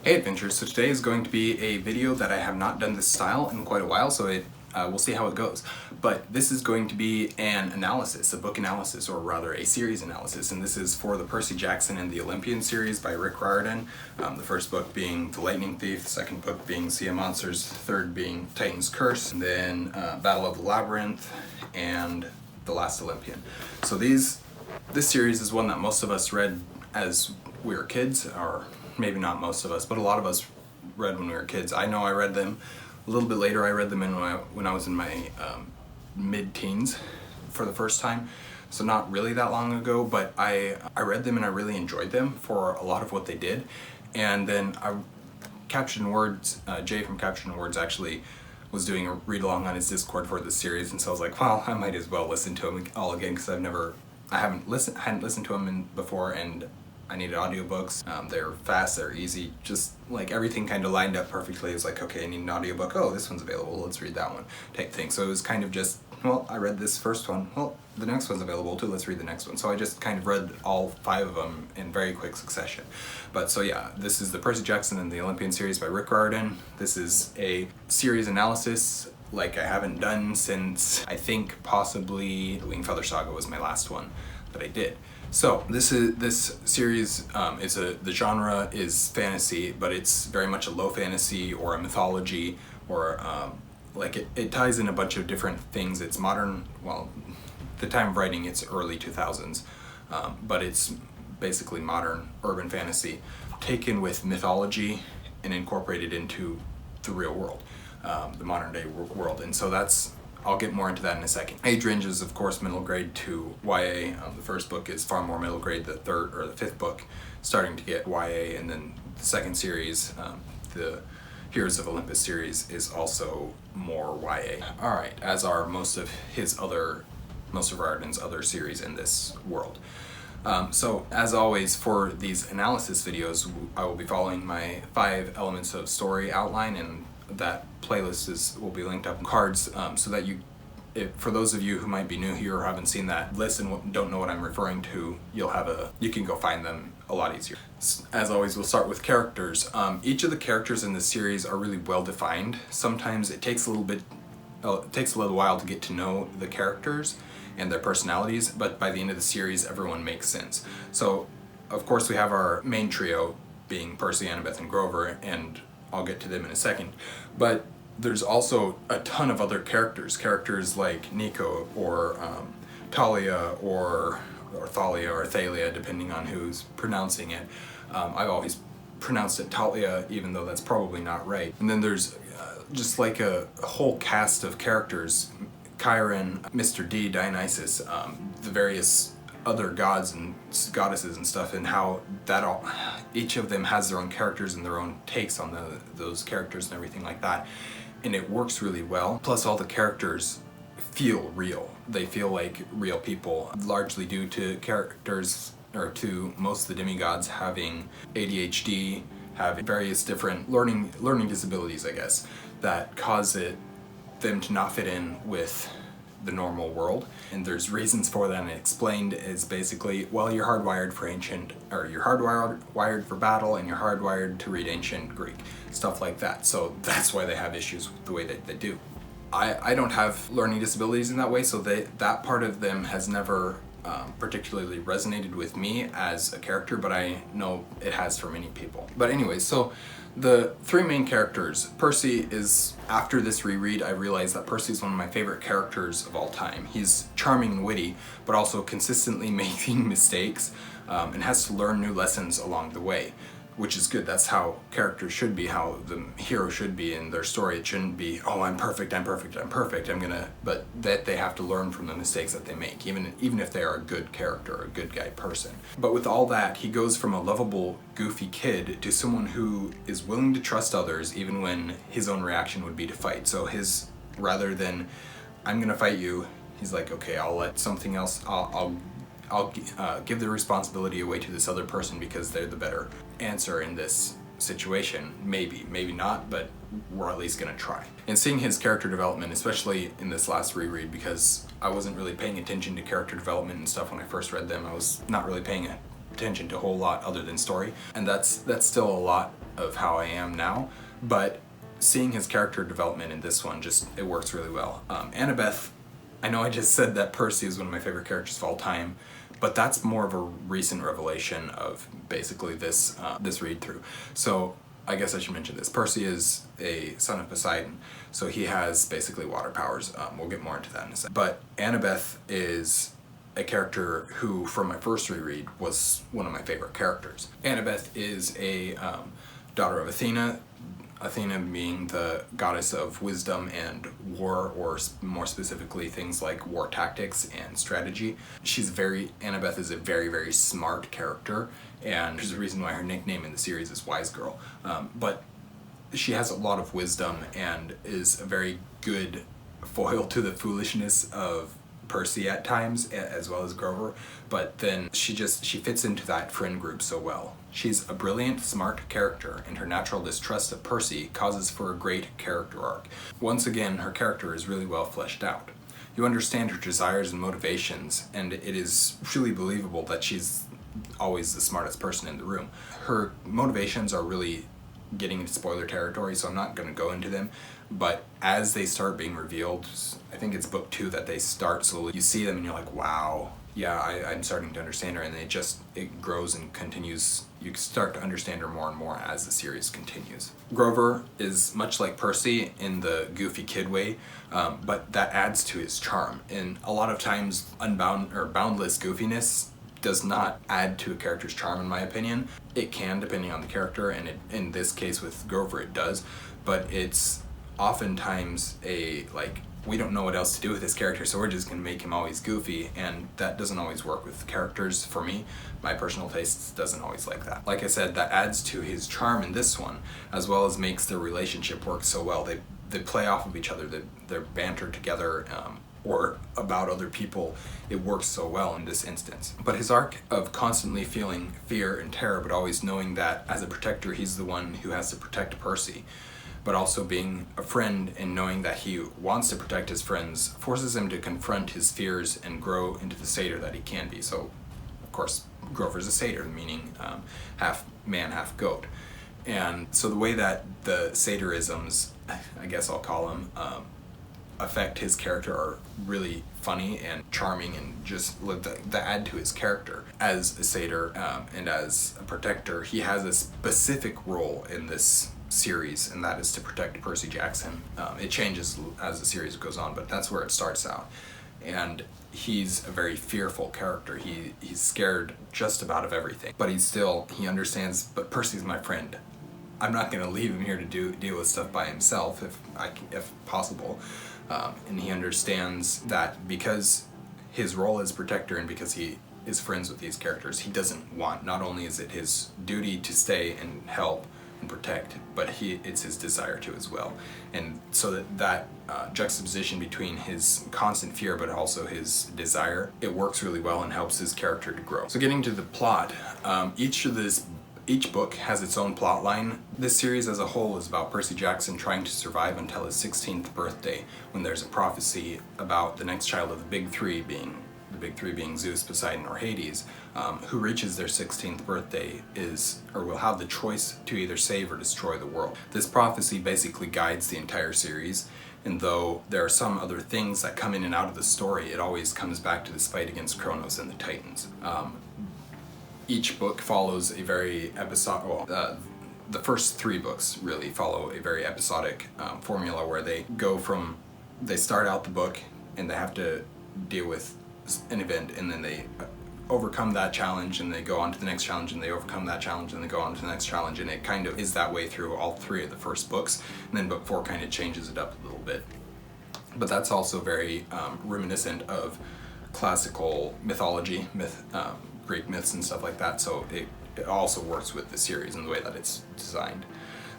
Hey Adventures, so today is going to be a video that I have not done this style in quite a while, so we'll see how it goes. But this is going to be an analysis, a book analysis, or rather a series analysis, and this is for the Percy Jackson and the Olympian series by Rick Riordan. The first book being The Lightning Thief, the second book being Sea of Monsters, the third being Titan's Curse, and then Battle of the Labyrinth, and The Last Olympian. So this series is one that most of us read as we were kids, or maybe not most of us, but a lot of us read when we were kids. I know I read them a little bit later. I read them when I was in my mid-teens for the first time, so not really that long ago, but I read them and I really enjoyed them for a lot of what they did. And then Captured in Words, Jay from Captured in Words actually was doing a read-along on his Discord for this series, and so I was like, well, I might as well listen to them all again, because I hadn't listened to them before, and I needed audiobooks. They're fast, they're easy, just like everything kind of lined up perfectly. It's like, okay, I need an audiobook. Oh, this one's available, let's read that one, type thing. So it was kind of just, well, I read this first one, well, the next one's available too, let's read the next one. So I just kind of read all 5 of them in very quick succession. But so yeah, this is the Percy Jackson and the Olympian series by Rick Riordan. This is a series analysis like I haven't done since, I think possibly the Wingfeather Saga was my last one that I did. So this series the genre is fantasy, but it's very much a low fantasy or a mythology, or it ties in a bunch of different things. It's modern, well, the time of writing it's early 2000s, but it's basically modern urban fantasy taken with mythology and incorporated into the real world, the modern day world. And so I'll get more into that in a second. Age range is of course middle grade to YA. The first book is far more middle grade. The third or the fifth book starting to get YA, and then the second series, the Heroes of Olympus series, is also more YA. All right, as are most of Riordan's other series in this world. So as always for these analysis videos, I will be following my 5 elements of story outline, and that playlist will be linked up in cards, so that for those of you who might be new here or haven't seen that list and don't know what I'm referring to, you can go find them a lot easier. As always, we'll start with characters. Each of the characters in this series are really well defined. Sometimes it takes a little while to get to know the characters and their personalities, but by the end of the series everyone makes sense. So of course we have our main trio being Percy, Annabeth, and Grover, and I'll get to them in a second. But there's also a ton of other characters like Nico, or Talia, or Thalia, or Thalia, depending on who's pronouncing it. I've always pronounced it Talia, even though that's probably not right. And then there's just like a whole cast of characters: Chiron, Mr. D, Dionysus, the various other gods and goddesses and stuff, and how each of them has their own characters and their own takes on those characters and everything like that, and it works really well. Plus all the characters feel real. They feel like real people, largely due to characters, or to most of the demigods having ADHD, having various different learning disabilities, I guess, that cause them to not fit in with the normal world. And there's reasons for that, and explained is basically, well, you're hardwired for battle, and you're hardwired to read ancient Greek, stuff like that. So that's why they have issues with the way that they do. I don't have learning disabilities in that way, so that part of them has never particularly resonated with me as a character, but I know it has for many people. But anyways, so the 3 main characters, Percy is, after this reread, I realized that Percy is one of my favorite characters of all time. He's charming and witty, but also consistently making mistakes, and has to learn new lessons along the way, which is good. That's how characters should be, how the hero should be in their story. It shouldn't be, oh, I'm perfect, but that they have to learn from the mistakes that they make, even if they are a good character, a good guy person. But with all that, he goes from a lovable, goofy kid to someone who is willing to trust others, even when his own reaction would be to fight. So rather than, I'm gonna fight you, he's like, okay, I'll let something else, I'll give the responsibility away to this other person because they're the better answer in this situation. Maybe not, but we're at least gonna try. And seeing his character development, especially in this last reread, because I wasn't really paying attention to character development and stuff when I first read them. I was not really paying attention to a whole lot other than story, and that's still a lot of how I am now, but seeing his character development in this one, it works really well. Annabeth, I know I just said that Percy is one of my favorite characters of all time, but that's more of a recent revelation of basically this read through. So I guess I should mention this. Percy is a son of Poseidon, so he has basically water powers. We'll get more into that in a second. But Annabeth is a character who, from my first reread, was one of my favorite characters. Annabeth is a daughter of Athena, Athena being the goddess of wisdom and war, or more specifically things like war tactics and strategy. Annabeth is a very, very smart character, and there's a reason why her nickname in the series is Wise Girl. But she has a lot of wisdom and is a very good foil to the foolishness of Percy at times, as well as Grover, but then she fits into that friend group so well. She's a brilliant, smart character, and her natural distrust of Percy causes for a great character arc. Once again, her character is really well fleshed out. You understand her desires and motivations, and it is truly believable that she's always the smartest person in the room. Her motivations are really getting into spoiler territory, so I'm not going to go into them, but as they start being revealed, I think it's book 2 that they start slowly, you see them and you're like, wow, yeah, I'm starting to understand her, and it grows and continues. You start to understand her more and more as the series continues. Grover is much like Percy in the goofy kid way, but that adds to his charm, and a lot of times boundless goofiness does not add to a character's charm, in my opinion. It can, depending on the character, and in this case with Grover it does, but it's oftentimes we don't know what else to do with this character, so we're just going to make him always goofy, and that doesn't always work with characters for me. My personal taste doesn't always like that. Like I said, that adds to his charm in this one, as well as makes their relationship work so well. They play off of each other, they're banter together, or about other people. It works so well in this instance. But his arc of constantly feeling fear and terror, but always knowing that as a protector he's the one who has to protect Percy, but also being a friend and knowing that he wants to protect his friends, forces him to confront his fears and grow into the satyr that he can be. So, of course, Grover's a satyr, meaning half man, half goat. And so the way that the satyrisms, I guess I'll call them, affect his character are really funny and charming, and just the add to his character. As a satyr and as a protector, he has a specific role in this series, and that is to protect Percy Jackson. It changes as the series goes on, but that's where it starts out. And he's a very fearful character. He's scared just about of everything, but he understands, but Percy's my friend. I'm not going to leave him here to deal with stuff by himself if possible. And he understands that because his role as protector and because he is friends with these characters, he doesn't want, not only is it his duty to stay and help and protect, but it's his desire to as well. And so that juxtaposition between his constant fear but also his desire, it works really well and helps his character to grow. So getting to the plot, each book has its own plot line. This series as a whole is about Percy Jackson trying to survive until his 16th birthday, when there's a prophecy about the next child of the big three being Zeus, Poseidon, or Hades, who reaches their 16th birthday will have the choice to either save or destroy the world. This prophecy basically guides the entire series, and though there are some other things that come in and out of the story, it always comes back to this fight against Kronos and the Titans. Each book follows a very the first 3 books really follow a very episodic formula, where they start out the book and they have to deal with an event, and then they overcome that challenge, and they go on to the next challenge, and they overcome that challenge, and they go on to the next challenge, and it kind of is that way through all 3 of the first books, and then book 4 kind of changes it up a little bit. But that's also very reminiscent of classical mythology, Greek myths and stuff like that, so it also works with the series in the way that it's designed.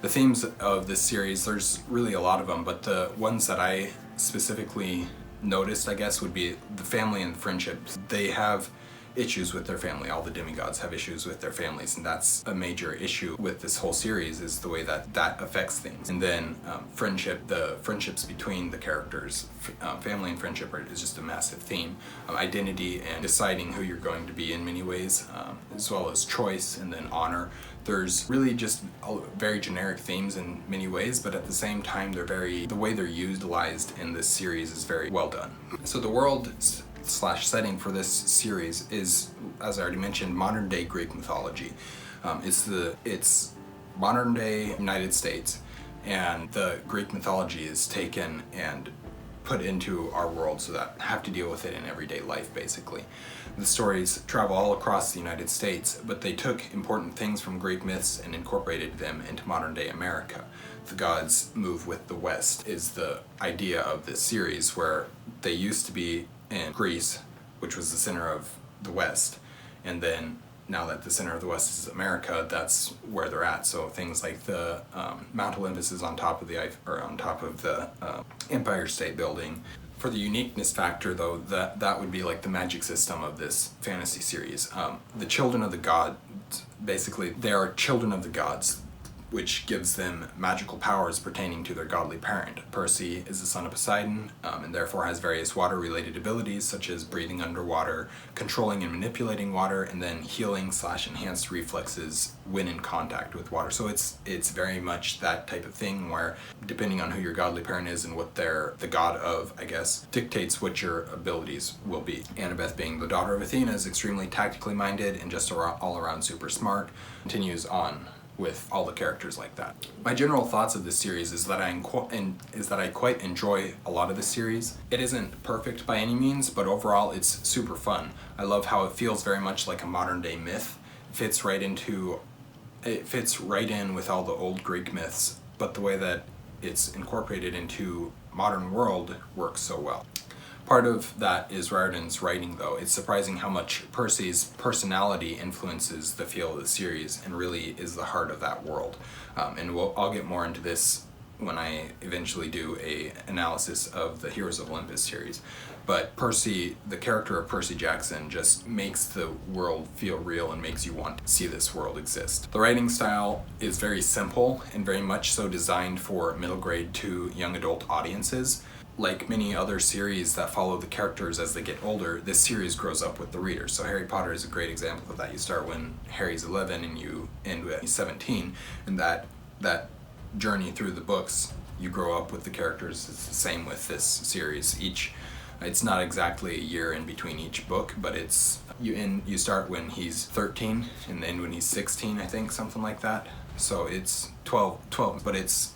The themes of this series, there's really a lot of them, but the ones that I specifically noticed, I guess, would be the family and friendships. They have issues with their family. All the demigods have issues with their families, and that's a major issue with this whole series, is the way that that affects things. And then friendship, the friendships between the characters, family and friendship is just a massive theme. Identity and deciding who you're going to be in many ways, as well as choice, and then honor. There's really just very generic themes in many ways, but at the same time the way they're utilized in this series is very well done. So the world / setting for this series is, as I already mentioned, modern day Greek mythology. It's modern day United States, and the Greek mythology is taken and put into our world, so that have to deal with it in everyday life, basically. The stories travel all across the United States, but they took important things from Greek myths and incorporated them into modern day America. The gods move with the West is the idea of this series, where they used to be in Greece, which was the center of the West, and then now that the center of the West is America, that's where they're at. So things like the Mount Olympus is on top of the Empire State Building. For the uniqueness factor, though, that would be like the magic system of this fantasy series. The children of the gods, basically, they are children of the gods, which gives them magical powers pertaining to their godly parent. Percy is the son of Poseidon, and therefore has various water-related abilities, such as breathing underwater, controlling and manipulating water, and then healing / enhanced reflexes when in contact with water. So it's very much that type of thing, where depending on who your godly parent is and what they're the god of, I guess, dictates what your abilities will be. Annabeth, being the daughter of Athena, is extremely tactically minded and just all around super smart. Continues on with all the characters like that. My general thoughts of this series is that I quite enjoy a lot of this series. It isn't perfect by any means, but overall it's super fun. I love how it feels very much like a modern day myth. It fits right in with all the old Greek myths, but the way that it's incorporated into modern world works so well. Part of that is Riordan's writing, though. It's surprising how much Percy's personality influences the feel of the series and really is the heart of that world. I'll get more into this when I eventually do a analysis of the Heroes of Olympus series. But Percy, the character of Percy Jackson, just makes the world feel real and makes you want to see this world exist. The writing style is very simple and very much so designed for middle grade to young adult audiences. Like many other series that follow the characters as they get older, this series grows up with the reader. So Harry Potter is a great example of that. You start when Harry's 11 and you end when he's 17, and that journey through the books, you grow up with the characters. It's the same with this series. It's not exactly a year in between each book, but you start when he's 13 and end when he's 16, I think, something like that. So it's 12, but it's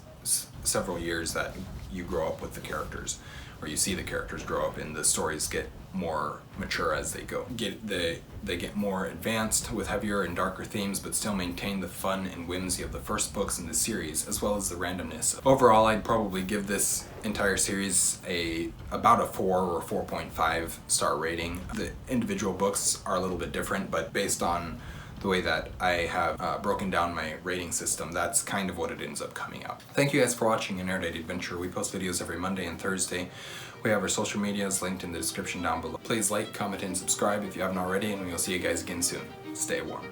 several years that you grow up with the characters, or you see the characters grow up, and the stories get more mature as they go. They get more advanced with heavier and darker themes, but still maintain the fun and whimsy of the first books in the series, as well as the randomness. Overall, I'd probably give this entire series about a 4 or 4.5 star rating. The individual books are a little bit different, but based on the way that I have broken down my rating system, that's kind of what it ends up coming out. Thank you guys for watching an Erudite Adventure. We post videos every Monday and Thursday. We have our social medias linked in the description down below. Please like, comment, and subscribe if you haven't already, and we'll see you guys again soon. Stay warm.